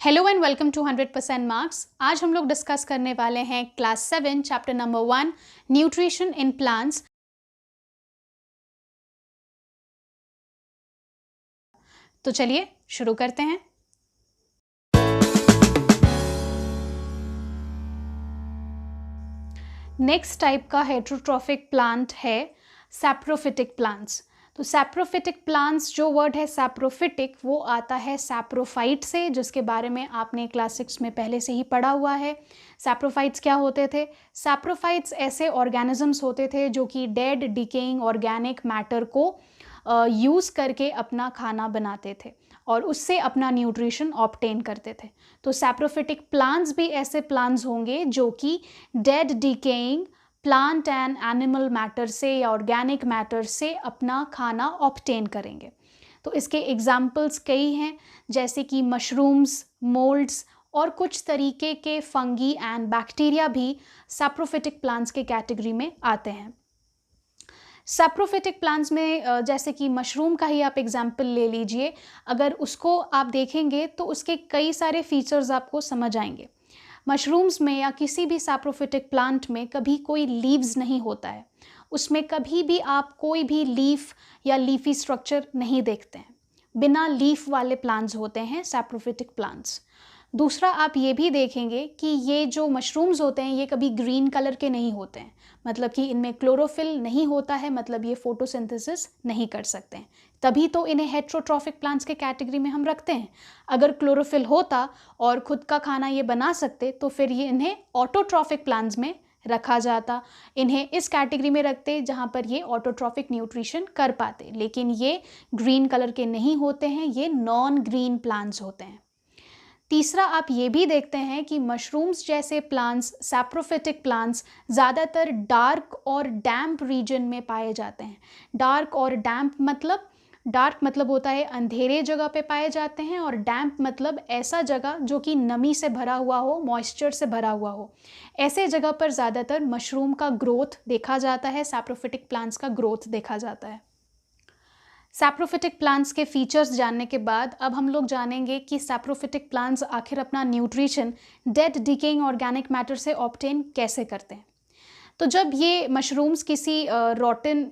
Hello and welcome to 100% marks. आज हम लोग डिस्कस करने वाले हैं class 7 chapter number 1 nutrition in plants. तो चलिए शुरू करते हैं। नेक्स्ट टाइप का हेटेरोट्रॉफिक प्लांट है सैप्रोफिटिक प्लांट्स। तो सैप्रोफिटिक प्लांट्स, जो वर्ड है सैप्रोफिटिक, वो आता है सैप्रोफाइट से, जिसके बारे में आपने क्लास 6 में पहले से ही पढ़ा हुआ है। सैप्रोफाइट्स क्या होते थे? सैप्रोफाइट्स ऐसे ऑर्गेनिजम्स होते थे जो कि डेड डिकेइंग ऑर्गेनिक मैटर को यूज़ करके अपना खाना बनाते थे और उससे अपना न्यूट्रिशन ऑब्टेन करते थे। तो सैप्रोफिटिक प्लांट्स भी ऐसे प्लांट्स होंगे जो कि dead decaying plant and animal matter से या ऑर्गेनिक मैटर से अपना खाना ऑब्टेन करेंगे। तो इसके एग्जाम्पल्स कई हैं, जैसे कि मशरूम्स, मोल्ड्स और कुछ तरीके के फंगी एंड बैक्टीरिया भी सैप्रोफिटिक प्लांट्स के कैटेगरी में आते हैं। सैप्रोफिटिक प्लांट्स में जैसे कि मशरूम का ही आप एग्जाम्पल ले लीजिए। अगर उसको आप देखेंगे तो उसके कई सारे फीचर्स आपको समझ आएंगे। मशरूम्स में या किसी भी सैप्रोफिटिक प्लांट में कभी कोई लीव्स नहीं होता है। उसमें कभी भी आप कोई भी लीफ या लीफी स्ट्रक्चर नहीं देखते हैं। बिना लीफ वाले प्लांट्स होते हैं सैप्रोफिटिक प्लांट्स। दूसरा, आप ये भी देखेंगे कि ये जो मशरूम्स होते हैं ये कभी ग्रीन कलर के नहीं होते हैं, मतलब कि इनमें क्लोरोफिल नहीं होता है, मतलब ये फोटोसिंथेसिस नहीं कर सकते हैं। तभी तो इन्हें हेटेरोट्रॉफिक प्लांट्स के कैटेगरी में हम रखते हैं। अगर क्लोरोफिल होता और खुद का खाना ये बना सकते तो फिर ये इन्हें ऑटोट्रॉफिक प्लांट्स में रखा जाता। इन्हें इस कैटेगरी में रखते जहाँ पर ये ऑटोट्रॉफिक न्यूट्रिशन कर पाते, लेकिन ये ग्रीन कलर के नहीं होते हैं, ये नॉन ग्रीन प्लांट्स होते हैं। तीसरा, आप ये भी देखते हैं कि मशरूम्स जैसे प्लांट्स, सैप्रोफिटिक प्लांट्स, ज़्यादातर डार्क और डैम्प रीजन में पाए जाते हैं। डार्क और डैम्प मतलब, डार्क मतलब होता है अंधेरे जगह पे पाए जाते हैं, और डैम्प मतलब ऐसा जगह जो कि नमी से भरा हुआ हो, मॉइस्चर से भरा हुआ हो। ऐसे जगह पर ज़्यादातर मशरूम का ग्रोथ देखा जाता है, सैप्रोफिटिक प्लांट्स का ग्रोथ देखा जाता है। सैप्रोफिटिक प्लांट्स के फीचर्स जानने के बाद अब हम लोग जानेंगे कि सैप्रोफिटिक प्लांट्स आखिर अपना nutrition dead decaying organic matter से ऑब्टेन कैसे करते हैं। तो जब ये मशरूम्स किसी रॉटन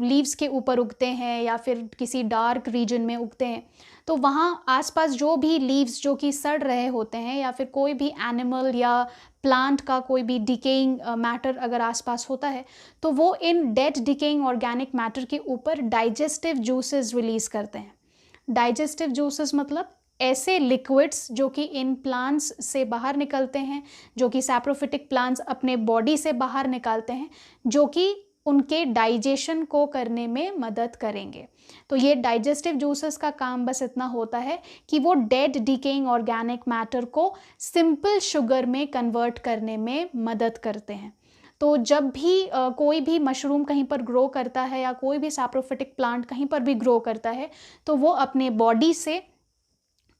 लीव्स के ऊपर उगते हैं या फिर किसी डार्क रीजन में उगते हैं, तो वहाँ आसपास जो भी लीव्स जो कि सड़ रहे होते हैं या फिर कोई भी एनिमल या प्लांट का कोई भी डिकेइंग मैटर अगर आसपास होता है, तो वो इन डेड डिकेइंग ऑर्गेनिक मैटर के ऊपर डाइजेस्टिव जूसेस रिलीज करते हैं। डाइजेस्टिव जूसेस मतलब ऐसे लिक्विड्स जो कि इन प्लांट्स से बाहर निकलते हैं, जो कि सैप्रोफिटिक प्लांट्स अपने बॉडी से बाहर निकालते हैं, जो कि उनके डाइजेशन को करने में मदद करेंगे। तो ये डाइजेस्टिव जूसेस का काम बस इतना होता है कि वो डेड डिकेइंग ऑर्गेनिक मैटर को सिंपल शुगर में कन्वर्ट करने में मदद करते हैं। तो जब भी कोई भी मशरूम कहीं पर ग्रो करता है या कोई भी सैप्रोफिटिक प्लांट कहीं पर भी ग्रो करता है, तो वो अपने बॉडी से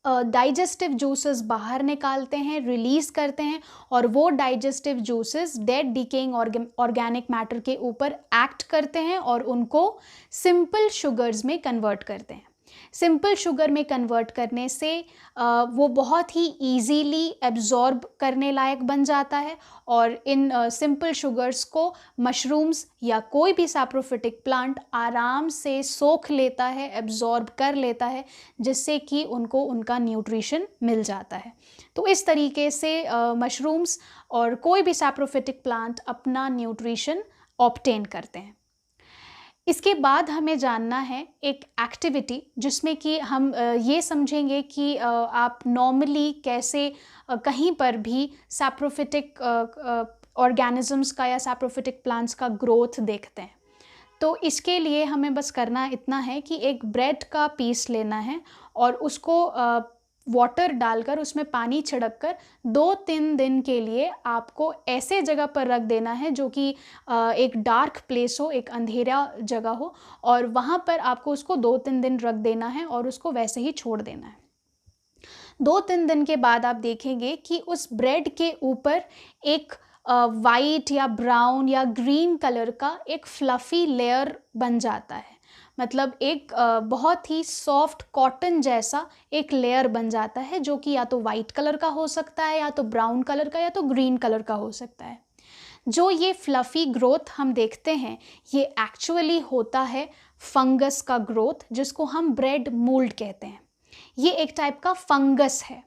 डाइजेस्टिव जूसेस बाहर निकालते हैं, रिलीज करते हैं, और वो digestive juices dead decaying organic matter के ऊपर एक्ट करते हैं और उनको सिंपल शुगर्स में कन्वर्ट करते हैं। सिंपल शुगर में कन्वर्ट करने से वो बहुत ही ईजीली एब्जॉर्ब करने लायक बन जाता है, और इन सिंपल शुगर्स को मशरूम्स या कोई भी सैप्रोफिटिक प्लांट आराम से सोख लेता है, एब्जॉर्ब कर लेता है, जिससे कि उनको उनका न्यूट्रिशन मिल जाता है। तो इस तरीके से मशरूम्स और कोई भी सैप्रोफिटिक प्लांट अपना न्यूट्रिशन ऑब्टेन करते हैं। इसके बाद हमें जानना है एक एक्टिविटी जिसमें कि हम ये समझेंगे कि आप नॉर्मली कैसे कहीं पर भी सैप्रोफिटिक ऑर्गेनिजम्स का या सैप्रोफिटिक प्लांट्स का ग्रोथ देखते हैं। तो इसके लिए हमें बस करना इतना है कि एक ब्रेड का पीस लेना है और उसको वाटर डालकर, उसमें पानी छिड़क कर 2-3 दिन के लिए आपको ऐसे जगह पर रख देना है जो कि एक डार्क प्लेस हो, एक अंधेरा जगह हो, और वहाँ पर आपको उसको 2-3 दिन रख देना है और उसको वैसे ही छोड़ देना है। 2-3 दिन के बाद आप देखेंगे कि उस ब्रेड के ऊपर एक वाइट या ब्राउन या ग्रीन कलर का एक फ्लफ़ी लेयर बन जाता है। मतलब एक बहुत ही सॉफ्ट कॉटन जैसा एक लेयर बन जाता है, जो कि या तो वाइट कलर का हो सकता है, या तो ब्राउन कलर का, या तो ग्रीन कलर का हो सकता है। जो ये फ्लफ़ी ग्रोथ हम देखते हैं, ये एक्चुअली होता है फंगस का ग्रोथ, जिसको हम ब्रेड मोल्ड कहते हैं। ये एक टाइप का फंगस है,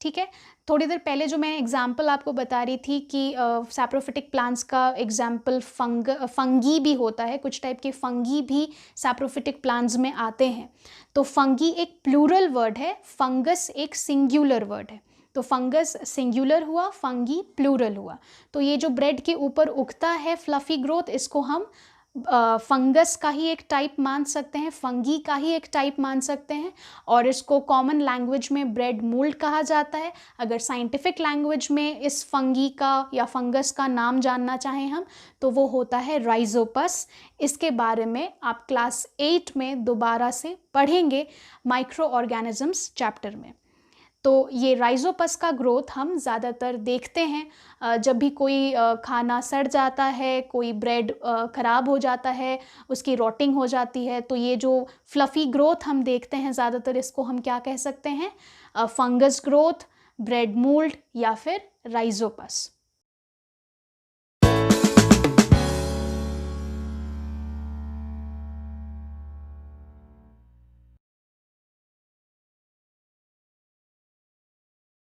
ठीक है। थोड़ी देर पहले जो मैं एग्जांपल आपको बता रही थी कि सैप्रोफिटिक प्लांट्स का एग्जांपल फंगी भी होता है, कुछ टाइप के फंगी भी सैप्रोफिटिक प्लांट्स में आते हैं। तो फंगी एक प्लूरल वर्ड है, फंगस एक सिंगुलर वर्ड है। तो फंगस सिंगुलर हुआ, फंगी प्लूरल हुआ। तो ये जो ब्रेड के ऊपर उगता है फ्लफ़ी ग्रोथ, इसको हम फंगस का ही एक टाइप मान सकते हैं, फंगी का ही एक टाइप मान सकते हैं, और इसको कॉमन लैंग्वेज में ब्रेड मोल्ड कहा जाता है। अगर साइंटिफिक लैंग्वेज में इस फंगी का या फंगस का नाम जानना चाहें हम, तो वो होता है राइजोपस। इसके बारे में आप क्लास 8 में दोबारा से पढ़ेंगे माइक्रो ऑर्गेनिजम्स चैप्टर में। तो ये राइजोपस का ग्रोथ हम ज़्यादातर देखते हैं जब भी कोई खाना सड़ जाता है, कोई ब्रेड ख़राब हो जाता है, उसकी रॉटिंग हो जाती है, तो ये जो फ्लफ़ी ग्रोथ हम देखते हैं ज़्यादातर, इसको हम क्या कह सकते हैं, फंगस ग्रोथ, ब्रेड मोल्ड या फिर राइजोपस।